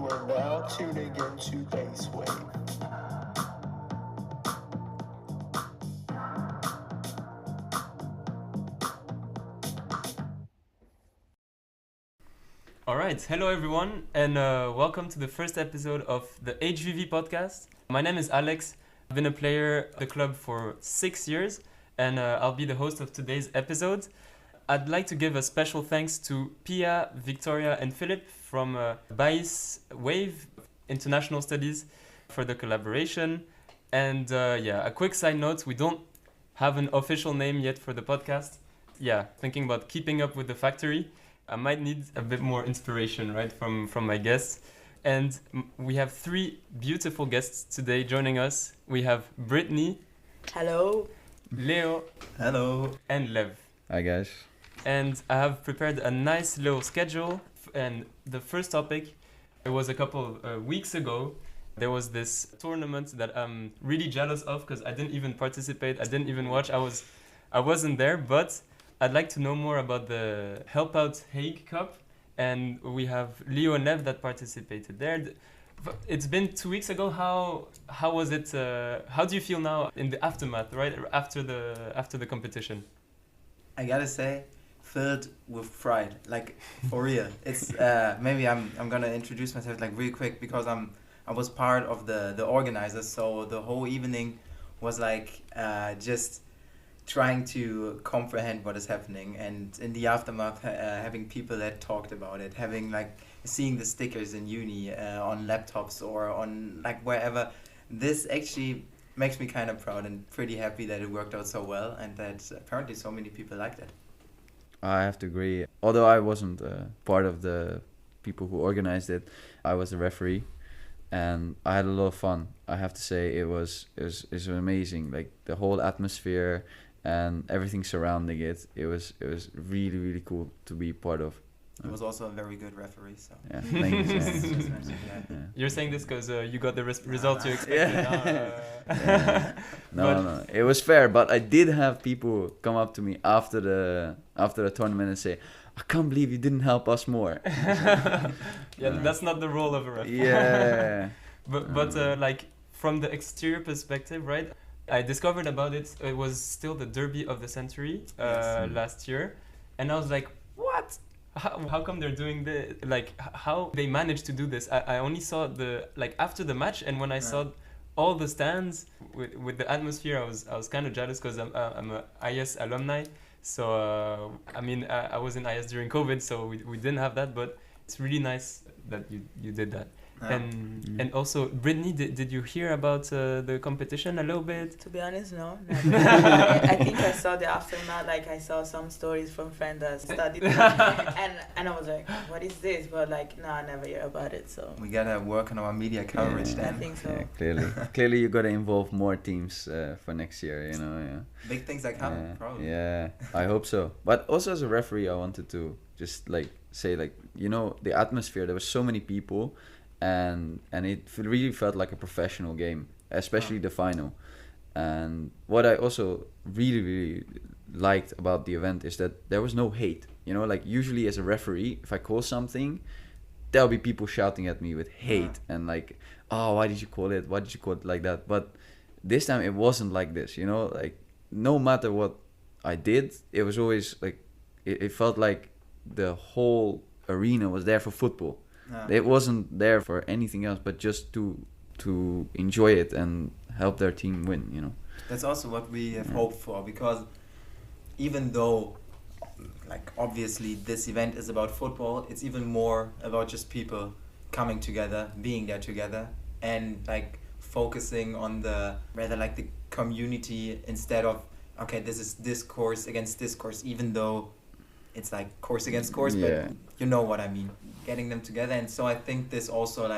You are now tuning into Base Wave. All right, hello everyone, and welcome to the first episode of the Hvv podcast. My name is Alex. I've been a player at the club for 6 years, and I'll be the host of today's episode. I'd like to give a special thanks to Pia, Victoria, and Philip from Base Wave International Studies for the collaboration. And a quick side note, we don't have an official name yet for the podcast. Thinking about keeping up with the factory. I might need a bit more inspiration, right, from my guests. And we have 3 beautiful guests today joining us. We have Britney. Hello. Leo. Hello. And Lev. Hi guys. And I have prepared a nice little schedule. And the first topic, it was a couple of weeks ago. There was this tournament that I'm really jealous of because I didn't even participate. I didn't even watch. I wasn't there, but I'd like to know more about the Help Out Hague Cup, and we have Leo and Lev that participated there. It's been 2 weeks ago. How was it? How do you feel now in the aftermath, right after the competition? I gotta say, filled with pride, like for real. It's maybe I'm gonna introduce myself like really quick because I was part of the organizers, so the whole evening was like just trying to comprehend what is happening, and in the aftermath having people that talked about it, having like seeing the stickers in uni on laptops or on like wherever. This actually makes me kind of proud and pretty happy that it worked out so well and that apparently so many people liked it. I have to agree. Although I wasn't part of the people who organized it, I was the referee, and I had a lot of fun. I have to say it was amazing. Like the whole atmosphere and everything surrounding it. It was really, really cool to be part of. It was also a very good referee. So yeah, thank you. Yeah. You're saying this because you got the results you expected. No. It was fair, but I did have people come up to me after the tournament and say, "I can't believe you didn't help us more." That's not the role of a referee. Yeah. but like from the exterior perspective, right? I discovered about it. It was still the derby of the century last year, and I was like, "What? How come they're doing this? Like, how they managed to do this?" I only saw after the match, and when I saw all the stands with the atmosphere, I was kind of jealous because I'm a IS alumni. So I was in IS during COVID, so we didn't have that, but it's really nice that you did that. And also, Britney, did you hear about the competition a little bit? To be honest, no. I think I saw the aftermath. Like I saw some stories from friends that studied it, and I was like, "What is this?" But like, no, I never hear about it. So we gotta work on our media coverage then. I think so. Yeah, clearly you gotta involve more teams for next year. You know, yeah. Big things are coming, probably. Yeah, I hope so. But also as a referee, I wanted to just say the atmosphere. There were so many people. And it really felt like a professional game, especially the final. And what I also really, really liked about the event is that there was no hate. You know, like usually as a referee, if I call something, there'll be people shouting at me with hate and like, "Oh, why did you call it? Why did you call it like that?" But this time it wasn't like this, you know, like no matter what I did, it was always like, it felt like the whole arena was there for football. It wasn't there for anything else but just to enjoy it and help their team win, you know. That's also what we have hoped for, because even though like obviously this event is about football, it's even more about just people coming together, being there together, and like focusing on the community instead of this is this course against this course, even though it's like course against course, but you know what I mean, getting them together. And so I think this also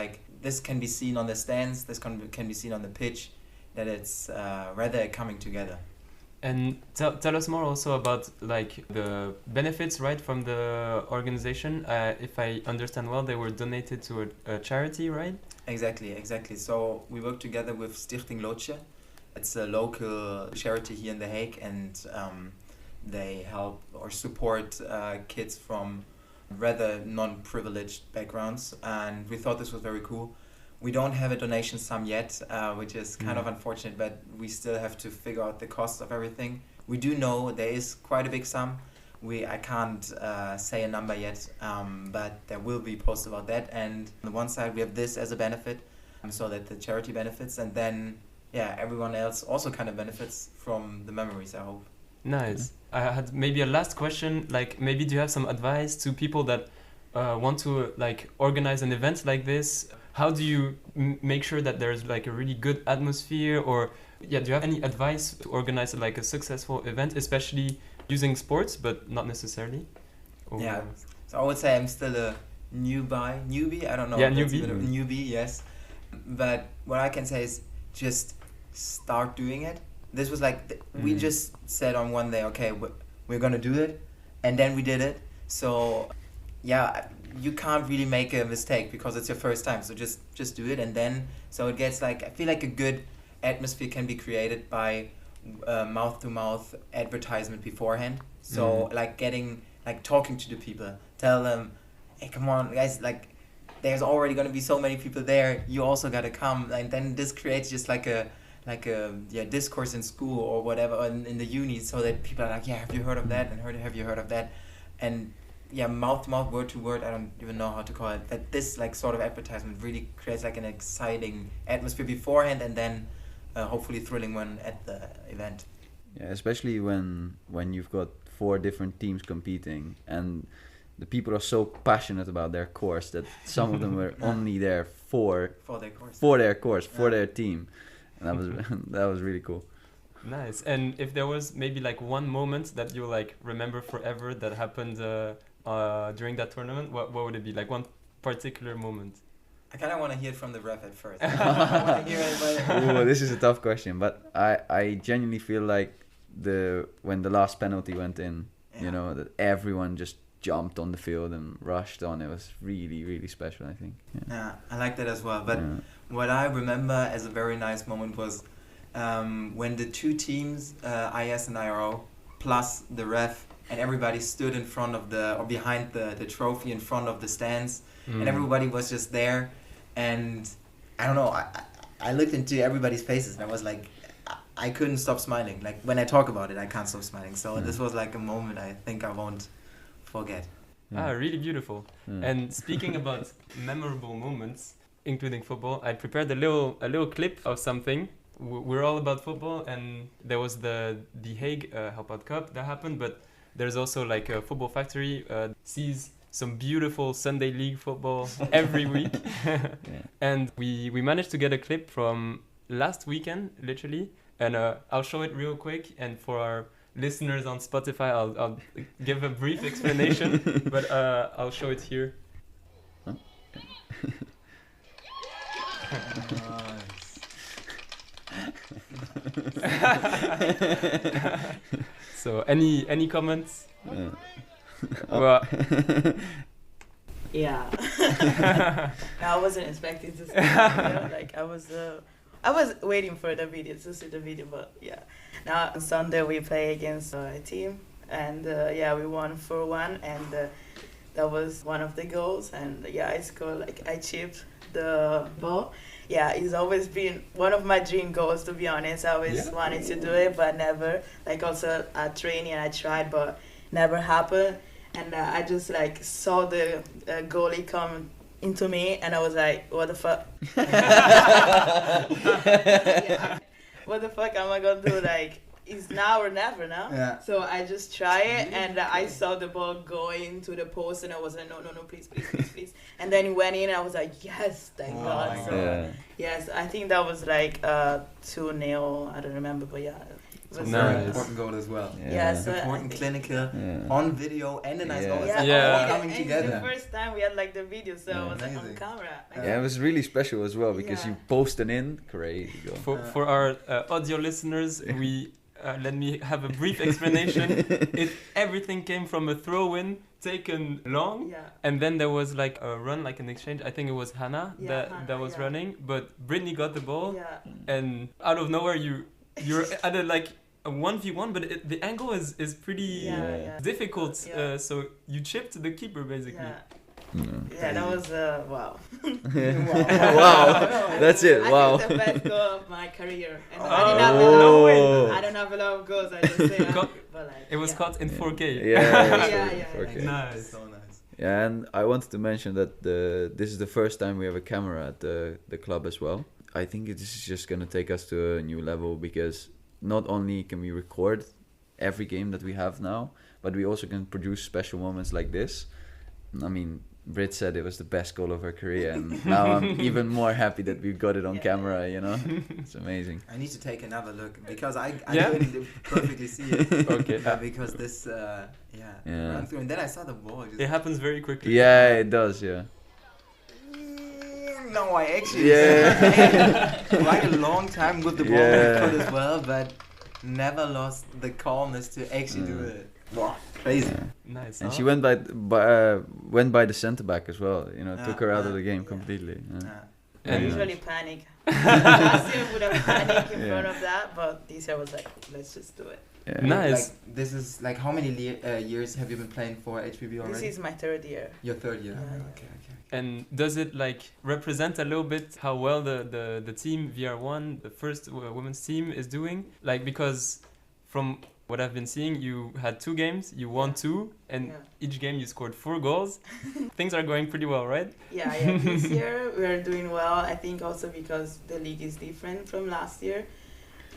this can be seen on the stands, this can be seen on the pitch, that it's rather coming together. And tell us more also about like the benefits, right, from the organization. If I understand well, they were donated to a charity, right? Exactly. So we work together with Stichting Lotje. It's a local charity here in The Hague, and they help or support kids from rather non-privileged backgrounds, and we thought this was very cool. We don't have a donation sum yet, which is kind of unfortunate, but we still have to figure out the cost of everything. We do know there is quite a big sum. I can't say a number yet, but there will be posts about that. And on the one side, we have this as a benefit, so that the charity benefits, and then everyone else also kind of benefits from the memories, I hope. Nice. I had maybe a last question. Like, maybe do you have some advice to people that want to like organize an event like this? How do you make sure that there's like a really good atmosphere? Or do you have any advice to organize like a successful event, especially using sports, but not necessarily? Or So I would say I'm still a newbie. I don't know. Yeah, if that's newbie. even a newbie, yes. But what I can say is just start doing it. This was like we just said on one day, okay, we're gonna do it, and then we did it. So you can't really make a mistake because it's your first time. So just do it, and then so it gets like, I feel like a good atmosphere can be created by mouth-to-mouth advertisement beforehand. So talking to the people, tell them, hey, come on guys, like there's already gonna be so many people there, you also gotta come. And then this creates just like a discourse in school or whatever in the uni, so that people are like, have you heard of that, and have you heard of that, and mouth to mouth, word to word, I don't even know how to call it, that this like sort of advertisement really creates like an exciting atmosphere beforehand, and then hopefully thrilling one at the event. Yeah, especially when you've got 4 different teams competing, and the people are so passionate about their course that some of them were only there for their team, and that was really cool. Nice. And if there was maybe like one moment that you like remember forever that happened during that tournament, what would it be? Like one particular moment? I kind of want to hear it from the ref at first. I want to hear it. Ooh, this is a tough question, but I genuinely feel like when the last penalty went in, you know, that everyone just jumped on the field and rushed on. It was really, really special, I think. Yeah, I like that as well. But what I remember as a very nice moment was when the 2 teams, IS and IRO, plus the ref, and everybody stood in front of behind the trophy in front of the stands, and everybody was just there. And I don't know, I looked into everybody's faces, and I was like, I couldn't stop smiling. Like when I talk about it, I can't stop smiling. So this was like a moment I think I won't forget. Really beautiful. And speaking about memorable moments, including football, I prepared a little clip of something. We're all about football, and there was the Hague Help Out Cup that happened, but there's also like a football factory sees some beautiful Sunday League football every week. And we managed to get a clip from last weekend, literally, and I'll show it real quick, and for our listeners on Spotify, I'll give a brief explanation, but I'll show it here. So any comments? Well, I wasn't expecting to see the video. Like I was waiting for the video to see the video, but now on Sunday we play against a team, and we won 4-1, and that was one of the goals, and I scored, like I chipped the ball. It's always been one of my dream goals, to be honest. I always wanted to do it, but never. Like also at training, I tried, but never happened. And I just like saw the goalie come into me, and I was like, what the fuck? What the fuck am I gonna do? Like, it's now or never now. Yeah. So I just try it, and I saw the ball going to the post, and I was like, no, please. And then it went in, and I was like, yes, thank God. So, yes, I think that was like 2-0. I don't remember, but it was nice. Important goal as well. Yes, important, clinical, on video, and a nice goal. It's Yeah. all coming together. The first time we had like the video, so I was like on Amazing. camera. Yeah, it was really special as well because you posted in crazy goal. For our audio listeners, we let me have a brief explanation. Everything came from a throw-in taken long, and then there was like a run, like an exchange. I think it was Hannah that was running, but Britney got the ball, and out of nowhere you're at a like a 1v1, but the angle is pretty difficult. Yeah. So you chipped the keeper basically. Yeah. No. Yeah, that was wow. Wow, that's it. Wow. I think the best goal of my career. And Oh, I didn't have no way. I don't have a lot of goals. I just say, Got- but like, It was caught in 4K. Yeah. Okay. Nice. So nice. Yeah, and I wanted to mention that this is the first time we have a camera at the club as well. I think this is just gonna take us to a new level because not only can we record every game that we have now, but we also can produce special moments like this. I mean, Brit said it was the best goal of her career, and now I'm even more happy that we got it on camera, you know? It's amazing. I need to take another look because I Yeah? couldn't perfectly see it. Okay. Because this, Yeah. ran through, and then I saw the ball. Just It happens very quickly. Yeah, it does, yeah. No, I actually quite a long time with the ball in the foot as well, but never lost the calmness to actually do it. Wow, crazy. Yeah. Nice. And huh? she went by the centre back as well, you know, took her out of the game completely. Yeah. I And- usually panic. Last year would have panicked in front of that, but this year was like, let's just do it. Yeah. Nice. Like, this is like how many years have you been playing for HVB already? This is my third year. Your third year. Yeah. Okay. And does it like represent a little bit how well the team VR1, the first women's team, is doing? Like, because from what I've been seeing, you had 2 games, you won 2, and each game you scored 4 goals. Things are going pretty well, right? Yeah. This year we're doing well. I think also because the league is different from last year.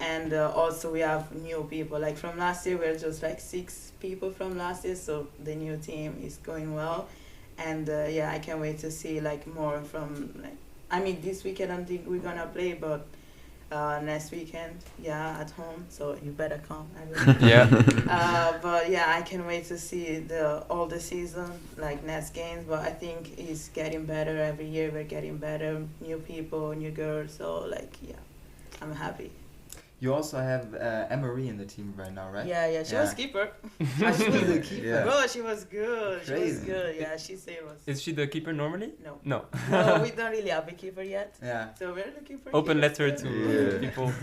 And also we have new people. Like from last year, we're just like 6 people from last year. So the new team is going well. And I can't wait to see like more from like, I mean, this weekend I don't think we're gonna play, but next weekend, at home. So you better come. I will. Yeah. But I can't wait to see all the season, like next games. But I think it's getting better every year. We're getting better, new people, new girls. So like, I'm happy. You also have Emery in the team right now, right? Yeah, she was keeper. She was the keeper. Yeah. Bro, she was good. She was Crazy. good. Yeah, she saved us. Is she the keeper normally? No. No. No, we don't really have a keeper yet. Yeah. So we're looking for Open keepers letter still. to people.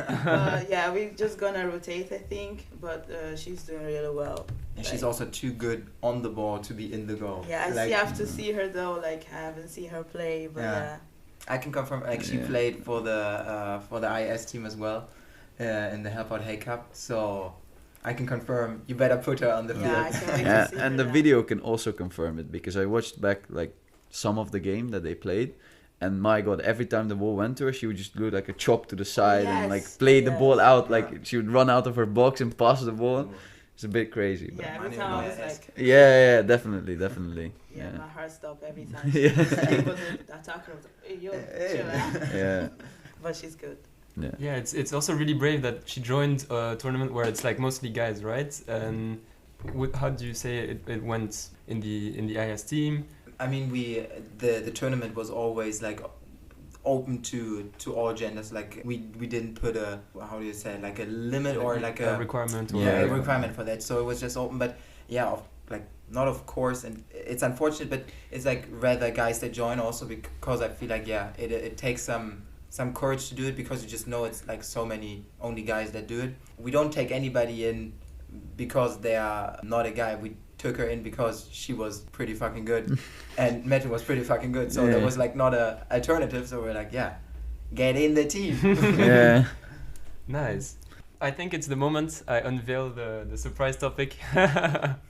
We're just gonna rotate, I think. But she's doing really well. And she's also too good on the ball to be in the goal. Yeah, I Like, have to see her though. Like I haven't seen her play, but Yeah. I can confirm. Like she Yeah. played for the IS team as well, in the Hague Cup. So I can confirm. You better put her on the Yeah, I field. can wait Yeah, to see and her the now. video can also confirm it because I watched back like some of the game that they played, and my God, every time the ball went to her, she would just do like a chop to the side and like Yes, play the yes. ball out. Like Yeah. she would run out of her box and pass the ball. It's a bit crazy. But Yeah, every Money time I was Maya-esque. like, yeah, definitely. yeah, my heart stopped every time. Yeah. It was the attacker was like, hey, yo, Hey. chill out. Yeah. But she's good. Yeah, it's also really brave that she joined a tournament where it's like mostly guys, right? And how do you say it went in the IS team? I mean, the tournament was always like open to all genders. Like we didn't put a, how do you say, like a limit or like a requirement. Or a requirement for that. So it was just open. But not of course, and it's unfortunate, but it's like rather guys that join also because I feel like it takes some courage to do it because you just know it's like so many only guys that do it. We don't take anybody in because they are not a guy. We took her in because she was pretty fucking good and Mette was pretty fucking good, so there was like not a alternative, so we're like, get in the team. Yeah. Nice. I think it's the moment I unveil the surprise topic.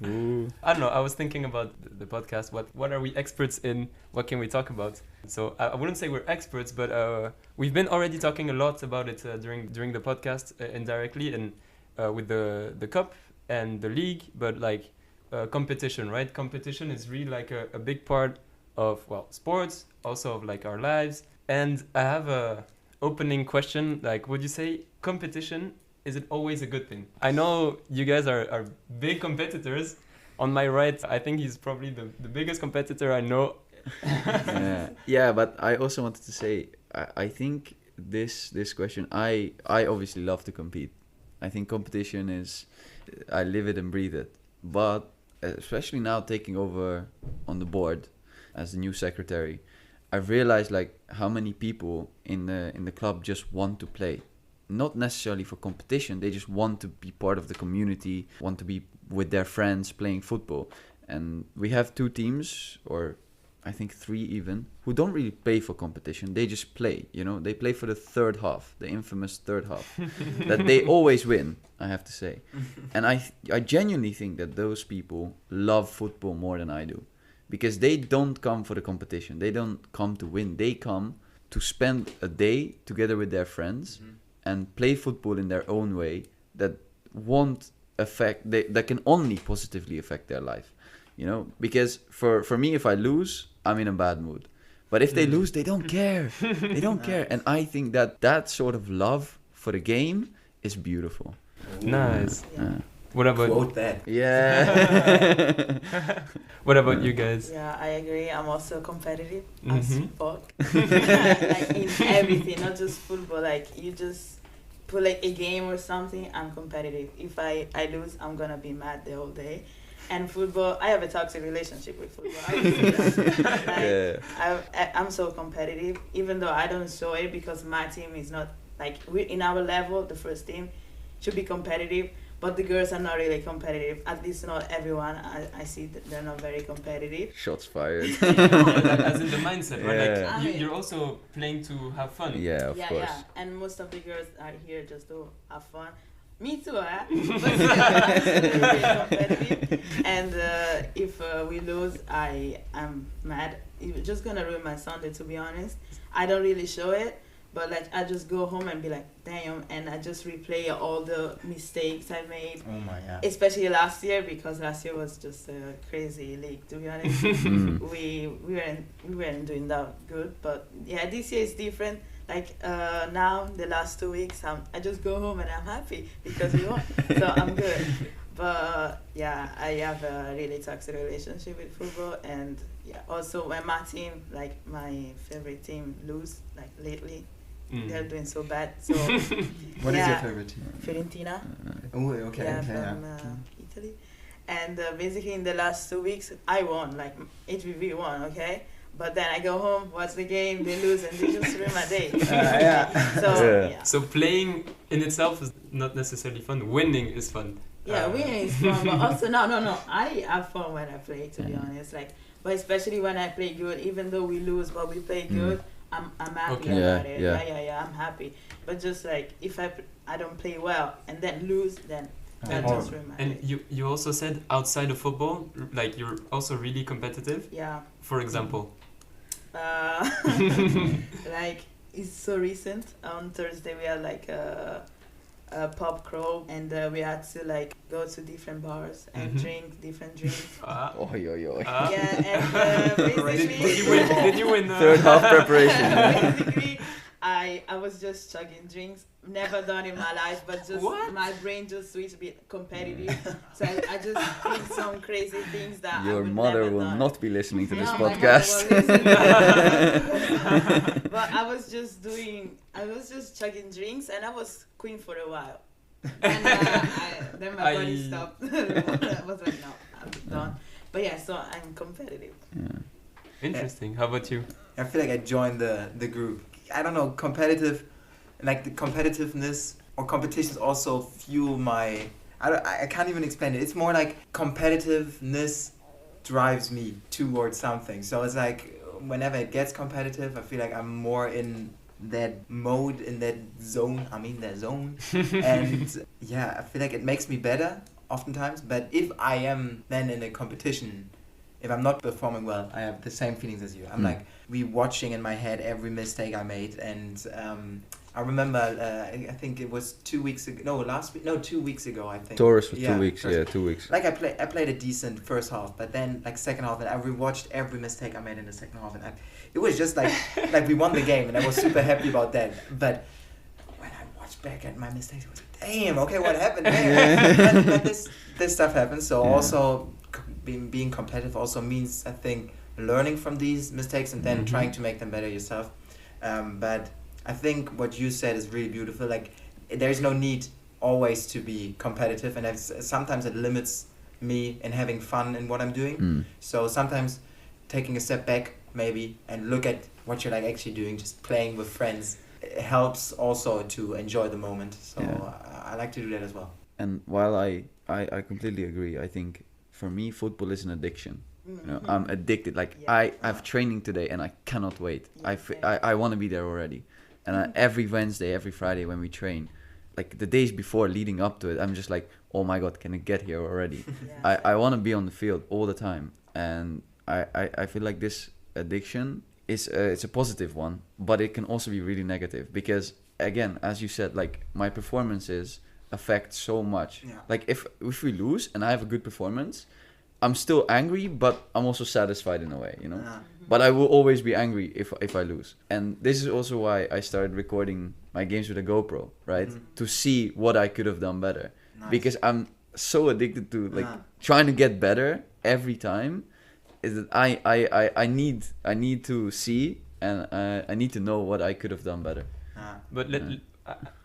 Ooh. I don't know, I was thinking about the podcast, what are we experts in, what can we talk about? So I wouldn't say we're experts, but we've been already talking a lot about it during the podcast indirectly, and with the cup and the league, but like competition, right? Competition is really like a big part of, well, sports, also of like our lives. And I have a opening question, like, would you say competition, is it always a good thing? I know you guys are big competitors. On my right, I think he's probably the biggest competitor I know. Yeah, but I also wanted to say, I think this question, I obviously love to compete. I think competition is, I live it and breathe it. But especially now taking over on the board as the new secretary, I've realized like how many people in the club just want to play. not necessarily for competition. They just want to be part of the community, want to be with their friends playing football. And we have 2 teams, or I think 3 even, who don't really play for competition. They just play, you know. They play for the third half, the infamous third half, that they always win, I have to say. And I genuinely think that those people love football more than I do, because they don't come for the competition. They don't come to win. They come to spend a day together with their friends and play football in their own way that won't affect, that can only positively affect their life, you know. Because for me, if I lose, I'm in a bad mood. But if they lose, they don't care. They don't care. And I think that sort of love for the game is beautiful. Nice. What about Quote that. Yeah. what about you guys? Yeah, I agree. I'm also competitive as Mhm. fuck. Like in everything, not just football. Like you just put like a game or something, I'm competitive. If I lose, I'm gonna be mad the whole day. And football, I have a toxic relationship with football. I would say that. Like, I'm so competitive, even though I don't show it because my team is not like in our level. The first team should be competitive, but the girls are not really competitive. At least not everyone. I see that they're not very competitive. Shots fired. As in the mindset, right? Yeah. Like you're also playing to have fun. Yeah, of course. Yeah. And most of the girls are here just to have fun. Me too, huh? But still, I'm still really competitive. And if we lose, I'm mad. It's just gonna ruin my Sunday, to be honest. I don't really show it, but like I just go home and be like, damn, and I just replay all the mistakes I made. Oh my god. Especially last year, because last year was just a crazy league, to be honest. we weren't doing that good, but yeah, this year is different. Like now, the last 2 weeks, I just go home and I'm happy because we won, so I'm good. But yeah, I have a really toxic relationship with football, and yeah, also when my team, like my favorite team, lose like lately, they're doing so bad. So What is your favorite team? Fiorentina. Oh, okay. Yeah, okay, from Italy. And basically in the last 2 weeks, I won, like HVV won, okay? But then I go home, watch the game, they lose, and they just ruin my day. So playing in itself is not necessarily fun. Winning is fun. Yeah, winning is fun, but also no. I have fun when I play, to be honest. Like, but especially when I play good, even though we lose, but we play good, I'm happy about it. Yeah, I'm happy. But just like if I don't play well and then lose, then that just ruin my day. And you also said outside of football, like you're also really competitive. Yeah. For example. Like it's so recent. On Thursday we had like a pub crawl, and we had to like go to different bars and drink different drinks. Yeah, and basically did you win? Third half preparation. basically, I was just chugging drinks. Never done in my life, but just my brain just switched a bit competitive. So I just did some crazy things that Your I would mother never will done. not be listening to this No, my mother podcast. will listen. But I was just chugging drinks, and I was queen for a while. And then my body stopped. I was like, no, I'm done. But yeah, so I'm competitive. Interesting. How about you? I feel like I joined the group. I don't know, competitive, like the competitiveness or competitions also fuel my. I can't even explain it. It's more like competitiveness drives me towards something. So it's like whenever it gets competitive, I feel like I'm more in that mode, in that zone. And yeah, I feel like it makes me better oftentimes. But if I am then in a competition, if I'm not performing well, I have the same feelings as you. I'm like rewatching in my head every mistake I made, and I remember I think it was 2 weeks ago. No, 2 weeks ago I think. Taurus for 2 weeks. Yeah, 2 weeks. Like I played a decent first half, but then like second half, and I rewatched every mistake I made in the second half, and it was just like like we won the game, and I was super happy about that. But when I watched back at my mistakes, I was like, damn, okay, what happened there? but this stuff happens. So also being competitive also means, I think, learning from these mistakes and then trying to make them better yourself. But I think what you said is really beautiful. Like, there's no need always to be competitive, and sometimes it limits me in having fun in what I'm doing. So sometimes taking a step back maybe and look at what you're like actually doing, just playing with friends, it helps also to enjoy the moment. So Yeah. I like to do that as well. And while I completely agree, I think for me football is an addiction. You know, I'm addicted. Like Yeah. I have training today and I cannot wait. Yeah, same. I want to be there already. And every Wednesday, every Friday when we train, like the days before leading up to it, I'm just like, oh my god, can I get here already? Yeah. I want to be on the field all the time. And I feel like this addiction is it's a positive one, but it can also be really negative because again, as you said, like my performances affect so much. Yeah. Like if we lose and I have a good performance, I'm still angry, but I'm also satisfied in a way, you know. But I will always be angry if I lose. And this is also why I started recording my games with a GoPro, right? To see what I could have done better. Nice. Because I'm so addicted to like trying to get better every time. Is that I need to see and I need to know what I could have done better. But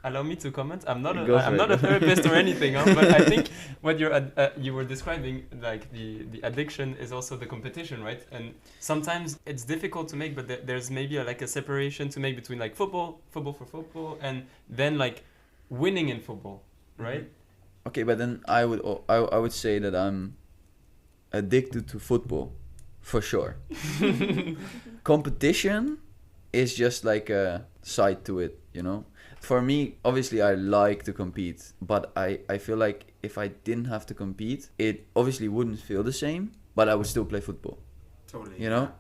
allow me to comment. I'm not Go for I'm not it. a therapist or anything, but I think what you were describing, like the addiction, is also the competition, right? And sometimes it's difficult to make, but there's maybe like a separation to make between like football for football, and then like winning in football, right? Okay, but then I would say that I'm addicted to football, for sure. Competition is just like a side to it, you know. For me, obviously, I like to compete, but I feel like if I didn't have to compete, it obviously wouldn't feel the same, but I would still play football, Totally. you know.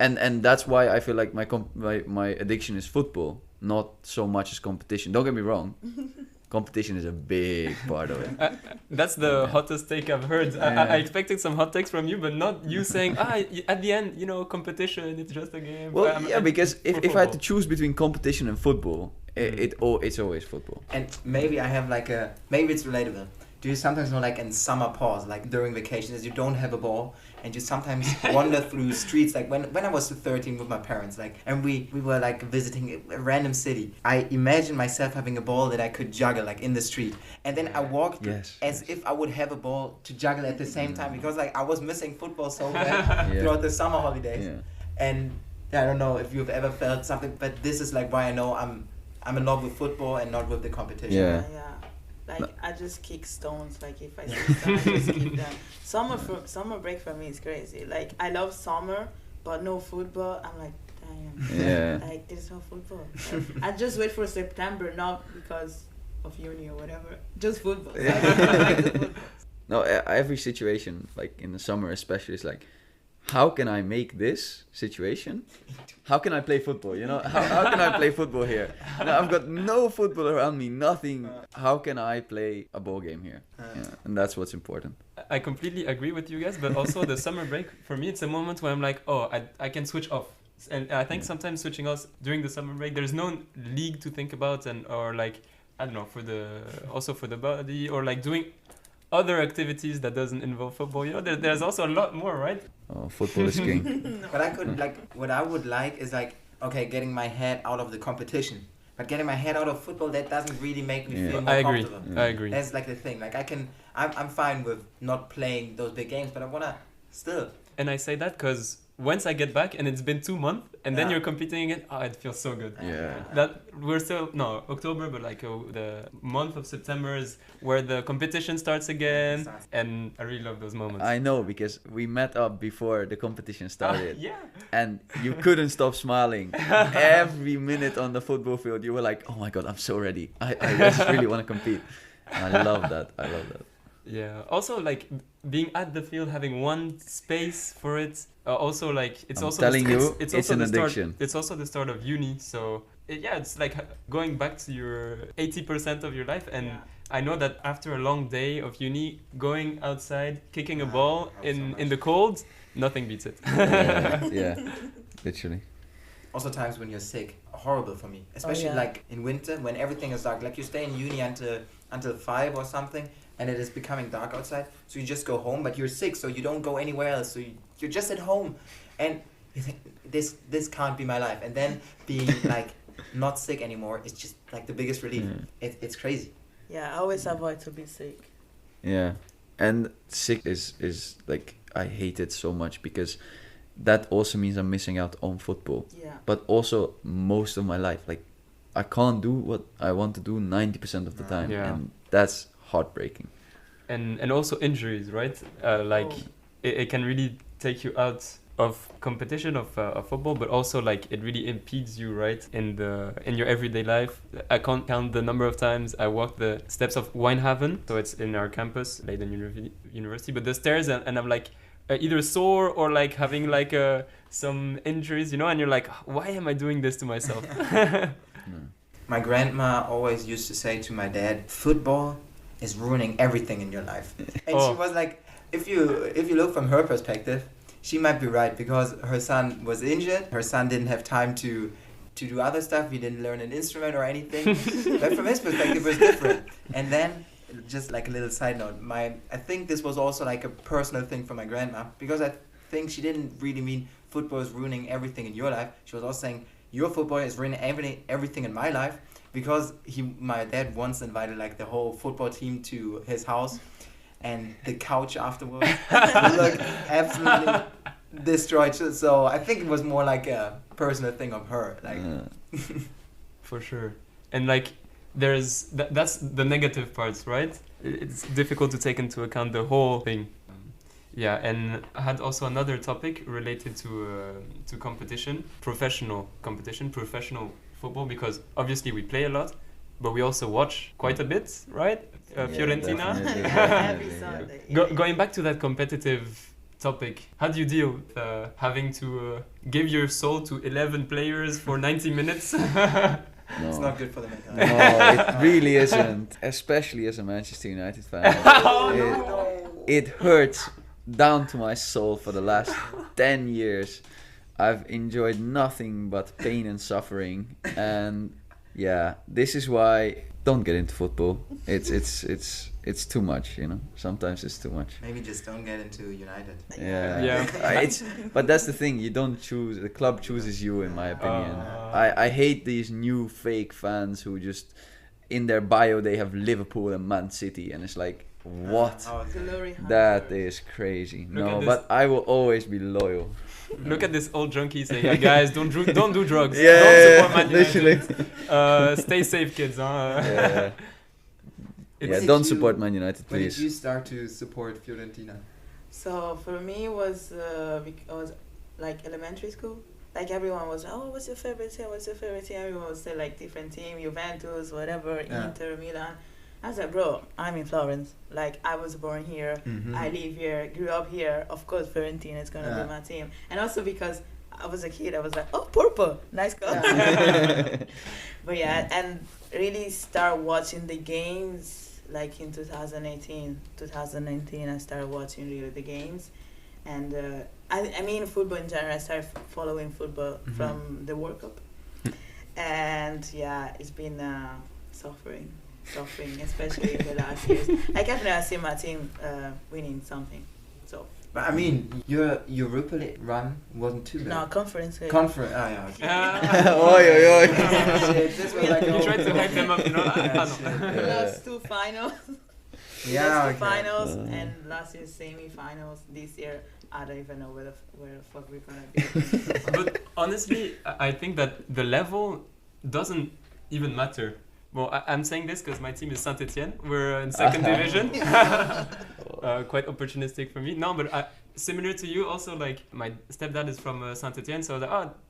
And that's why I feel like my addiction is football, not so much as competition. Don't get me wrong. Competition is a big part of it. That's the hottest take I've heard. I expected some hot takes from you, but not you saying, at the end, you know, competition, it's just a game. Well, yeah, because if I had to football. choose between competition and football, it's always football. And maybe I have like maybe it's relatable. Do you sometimes know, like in summer pause, like during vacations, you don't have a ball and you sometimes wander through streets, like when I was 13 with my parents, like, and we were like visiting a random city. I imagined myself having a ball that I could juggle like in the street, and then I walked as if I would have a ball to juggle at the same time, because like I was missing football so bad throughout the summer holidays. Yeah. And I don't know if you've ever felt something, but this is like why I know I'm in love with football and not with the competition. Yeah. Like I just kick stones. Like if I see some, I just kick them. Summer break for me is crazy. Like I love summer, but no football. I'm like, damn. Yeah. Like there's no football. Like, I just wait for September, not because of uni or whatever. Just football. So I don't like the football. No, every situation, like in the summer especially, is like, how can I make this situation? How can I play football? You know, how can I play football here? Now, I've got no football around me, nothing. How can I play a ball game here? Yeah, and that's what's important. I completely agree with you guys, but also the summer break, for me, it's a moment where I'm like, oh, I can switch off. And I think sometimes switching off during the summer break, there's no league to think about, or like, I don't know, for the body, or like doing other activities that doesn't involve football. You know, there's also a lot more, right? Oh, football is king. But I could what I would like is like, okay, getting my head out of the competition. But getting my head out of football, that doesn't really make me feel more I agree. comfortable. I agree. That's like the thing. Like I'm fine with not playing those big games, but I wanna still. And I say that because once I get back and it's been 2 months and then Yeah. you're competing again, it feels so good. Yeah. That we're still October, but like the month of September is where the competition starts again, and I really love those moments. I know, because we met up before the competition started. Yeah. And you couldn't stop smiling. Every minute on the football field, you were like, oh my god, I'm so ready. I just really want to compete. And I love that. Yeah. Also, like being at the field, having one space for it. Also, like it's I'm also telling the, you, it's it's also an the start, addiction. It's also the start of uni, so it's like going back to your 80% of your life. And I know that after a long day of uni, going outside, kicking a ball in the cold, nothing beats it. Yeah, literally. Also times when you're sick, horrible for me. Especially like in winter when everything is dark. Like you stay in uni until 5 or something, and it is becoming dark outside. So you just go home, but you're sick, so you don't go anywhere else. So you're just at home, and you think this can't be my life. And then being like not sick anymore is just like the biggest relief. It's crazy. Yeah, I always avoid to be sick. Yeah, and sick is like, I hate it so much, because that also means I'm missing out on football. Yeah. But also most of my life, like I can't do what I want to do 90% of the time, Yeah. and that's heartbreaking. And also injuries, right? Like it can really take you out of competition of football, but also like it really impedes you, right, in your everyday life. I can't count the number of times I walked the steps of Wijnhaven, so it's in our campus, Leiden University, but the stairs, and I'm like either sore or like having like some injuries, you know, and you're like, why am I doing this to myself? My grandma always used to say to my dad, football is ruining everything in your life. And she was like, if you look from her perspective, she might be right, because her son was injured. Her son didn't have time to do other stuff. He didn't learn an instrument or anything. But from his perspective, it was different. And then, just like a little side note, I think this was also like a personal thing for my grandma, because I think she didn't really mean football is ruining everything in your life. She was also saying, your football is ruining everything in my life, because my dad once invited like the whole football team to his house, and the couch afterwards looked absolutely destroyed. So I think it was more like a personal thing of her, like. For sure. And like that's the negative parts, right? It's difficult to take into account the whole thing. Yeah, and I had also another topic related to competition, professional competition, professional football, because obviously we play a lot, but we also watch quite a bit, right? Fiorentina. Every Sunday. Going back to that competitive topic, how do you deal with having to give your soul to 11 players for 90 minutes? No. It's not good for the mental No, health. it really isn't. Especially as a Manchester United fan. It hurts down to my soul. For the last 10 years, I've enjoyed nothing but pain and suffering. And yeah, this is why don't get into football. It's too much, you know. Sometimes it's too much. Maybe just don't get into United. Yeah. But that's the thing. You don't choose. The club chooses you, in my opinion. I hate these new fake fans who just in their bio they have Liverpool and Man City, and it's like, what? Glory hunter. That is crazy. Look No, at but I will always be loyal. Look at this old junkie saying, "Hey guys, don't do drugs. Yeah, don't support Man United. literally. Stay safe, kids." Yeah. It's- Don't support Man United, When did please. you start to support Fiorentina? So for me, it was like elementary school. Like everyone was, oh, what's your favorite team? What's your favorite team? Everyone would say like different team, Juventus, whatever, Inter, Milan. I was like, bro, I'm in Florence. Like I was born here. I live here, grew up here. Of course, Fiorentina is gonna be my team. And also because I was a kid, I was like, oh, purple, nice color. But yeah, and really start watching the games like in 2018, 2019. I started watching really the games, and I mean football in general. I started following football from the World Cup, and yeah, it's been suffering, especially the last years. Like I've never seen my team winning something. So. But I mean, your Europa League run wasn't too bad. No, conference. Conference. Oh yeah. Okay. Oi, oi, oi. Shit, this was like You tried to hype them up, you know? We lost 2 finals. Yeah. Two finals and last year semi-finals. This year I don't even know where the fuck we're gonna be. But honestly, I think that the level doesn't even matter. Well, I'm saying this because my team is Saint-Etienne. We're in second division. Quite opportunistic for me. No, but similar to you, also like my stepdad is from Saint-Etienne, so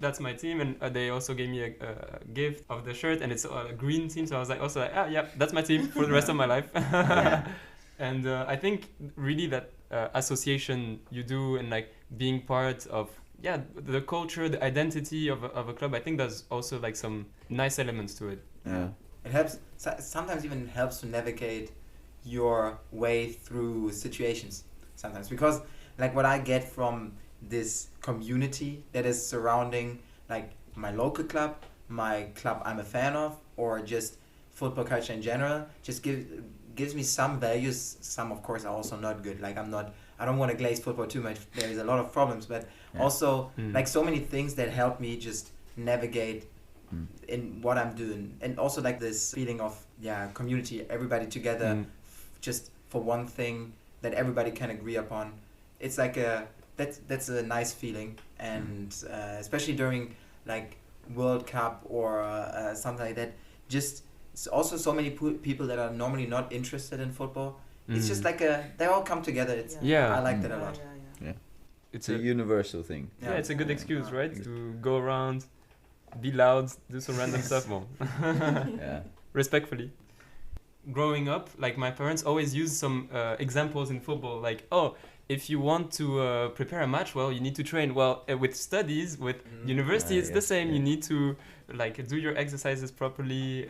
that's my team, and they also gave me a gift of the shirt, and it's a green team, so I was like, yeah, that's my team for the rest of my life. And I think really that association you do and like being part of the culture, the identity of a club, I think there's also like some nice elements to it. Yeah. It helps. Sometimes even helps to navigate your way through situations. Sometimes because like what I get from this community that is surrounding like my local club, my club I'm a fan of, or just football culture in general, just gives me some values. Some of course are also not good. Like I don't want to glaze football too much. There is a lot of problems, but also like so many things that help me just navigate in what I'm doing, and also like this feeling of community, everybody together, just for one thing that everybody can agree upon. It's like that's a nice feeling, and especially during like World Cup or something like that. Just it's also so many people that are normally not interested in football. It's just like they all come together. It's I like that a lot. It's a universal thing. Yeah, it's a good excuse, right? To go around, be loud, do some random stuff. Well, respectfully. Growing up, like my parents always use some examples in football, like, oh, if you want to prepare a match, well, you need to train. Well, with studies, with university, it's the same. You need to like do your exercises properly,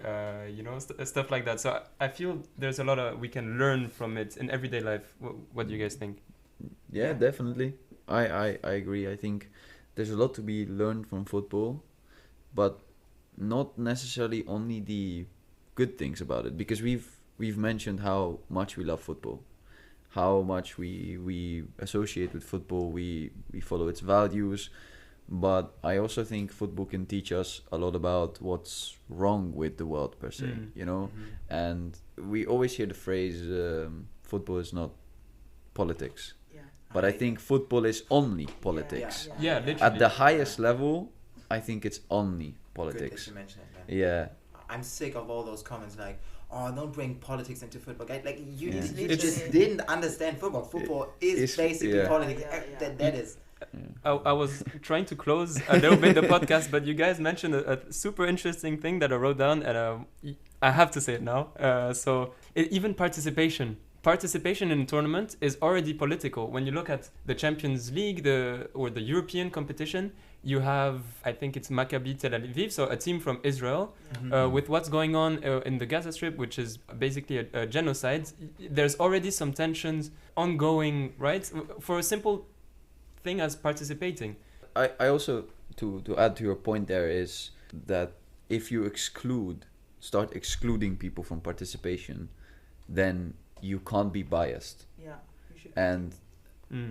you know, stuff like that. So I feel there's a lot of we can learn from it in everyday life. What do you guys think? Yeah, definitely. I agree. I think there's a lot to be learned from football, but not necessarily only the good things about it, because we've mentioned how much we love football, how much we associate with football, we follow its values, but I also think football can teach us a lot about what's wrong with the world per se, you know. And we always hear the phrase football is not politics, but I think football is only politics. Yeah, literally. At the highest level, I think it's only politics. Good that you mention it, man. Yeah. I'm sick of all those comments like, oh, don't bring politics into football. Guys, like you It's just didn't understand football. Football is basically politics. That is. I was trying to close a little bit the podcast, but you guys mentioned a super interesting thing that I wrote down, and I have to say it now. Even participation in a tournament is already political. When you look at the Champions League, or the European competition, you have, I think it's Maccabi Tel Aviv, so a team from Israel, with what's going on in the Gaza Strip, which is basically a genocide. There's already some tensions ongoing, right? For a simple thing as participating. I also, to add to your point there, is that if you start excluding people from participation, then you can't be biased. Yeah. And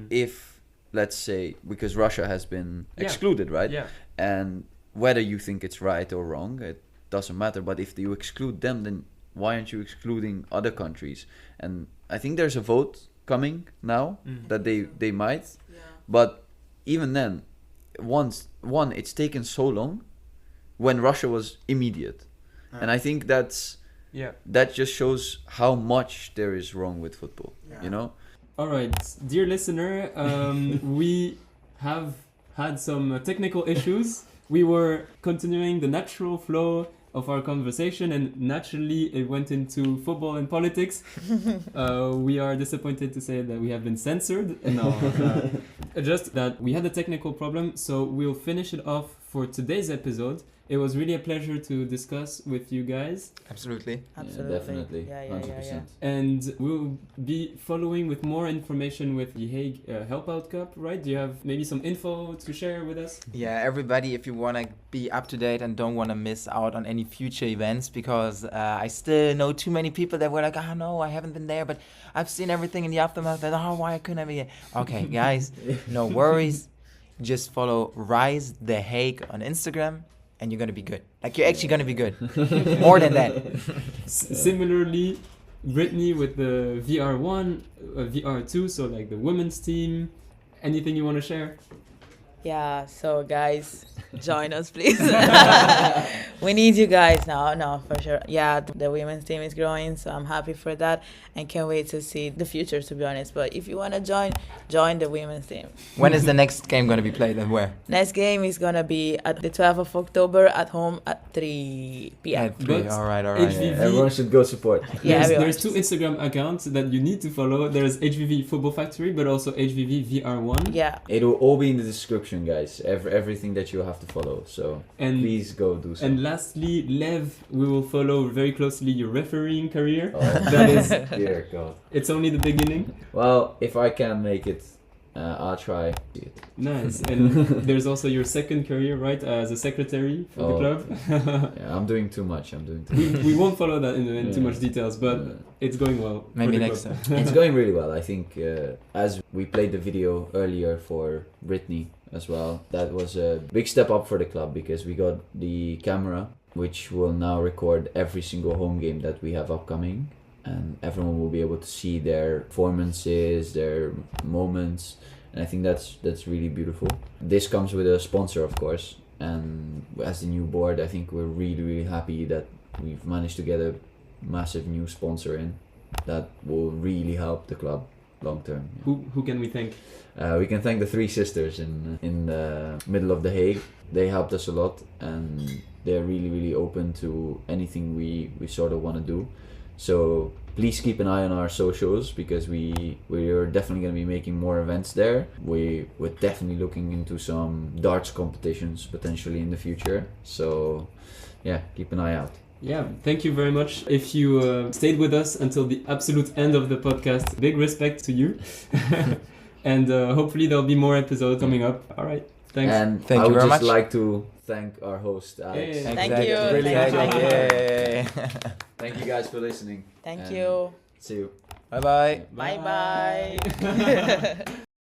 if, let's say, because Russia has been excluded, right? Yeah. And whether you think it's right or wrong, it doesn't matter. But if you exclude them, then why aren't you excluding other countries? And I think there's a vote coming now that they might. Yeah. But even then, it's taken so long when Russia was immediate. And I think that just shows how much there is wrong with football, you know? All right, dear listener, we have had some technical issues. We were continuing the natural flow of our conversation, and naturally it went into football and politics. We are disappointed to say that we have been censored. No, just that we had a technical problem, so we'll finish it off for today's episode. It was really a pleasure to discuss with you guys. Absolutely. Yeah, definitely. 100%. And we'll be following with more information with the Hague Help Out Cup, right? Do you have maybe some info to share with us? Yeah, everybody, if you want to be up to date and don't want to miss out on any future events, because I still know too many people that were like, oh no, I haven't been there, but I've seen everything in the aftermath. And, why couldn't I be here? Okay, guys, no worries. Just follow Rise the Hague on Instagram. And you're going to be good. Like, you're actually going to be good. More than that. Similarly, Britney with the VR1, VR2, so like the women's team. Anything you want to share? Yeah, so guys, join us, please. We need you guys now. No, for sure. Yeah, the women's team is growing, so I'm happy for that and can't wait to see the future, to be honest. But if you want to join the women's team. When is the next game going to be played and where? Next game is going to be at the 12th of October at home at 3 p.m. At 3, all right. HVV, everyone should go support. There's 2 Instagram accounts that you need to follow. There's HVV Football Factory, but also HVV VR1. Yeah. It will all be in the description, guys. Everything that you have to follow. So please go do so. And lastly, Lev, we will follow very closely your refereeing career. Oh, that is, dear God. It's only the beginning. Well, if I can make it, I'll try. Nice. And there's also your second career, right, as a secretary for the club. Yeah, I'm doing too much. We won't follow that in too much details, but it's going well. Maybe next time. It's going really well. I think as we played the video earlier for Britney as well, that was a big step up for the club, because we got the camera, which will now record every single home game that we have upcoming. And everyone will be able to see their performances, their moments, and I think that's really beautiful. This comes with a sponsor, of course, And as the new board, I think we're really happy that we've managed to get a massive new sponsor in that will really help the club long term. Who can we thank? We can thank the three sisters in the middle of the Hague. They helped us a lot, and they're really open to anything we sort of want to do. So please keep an eye on our socials, because we're definitely going to be making more events there. We're definitely looking into some darts competitions potentially in the future. So yeah, keep an eye out. Yeah, thank you very much. If you stayed with us until the absolute end of the podcast, big respect to you. And hopefully there'll be more episodes coming up. All right, thanks. And Thank I you would very just much. like to thank our host, Alex. Yeah. Thank you. Brilliant Thank job. you. Yay. Thank you guys for listening. Thank And you. See you. Bye bye. Bye bye.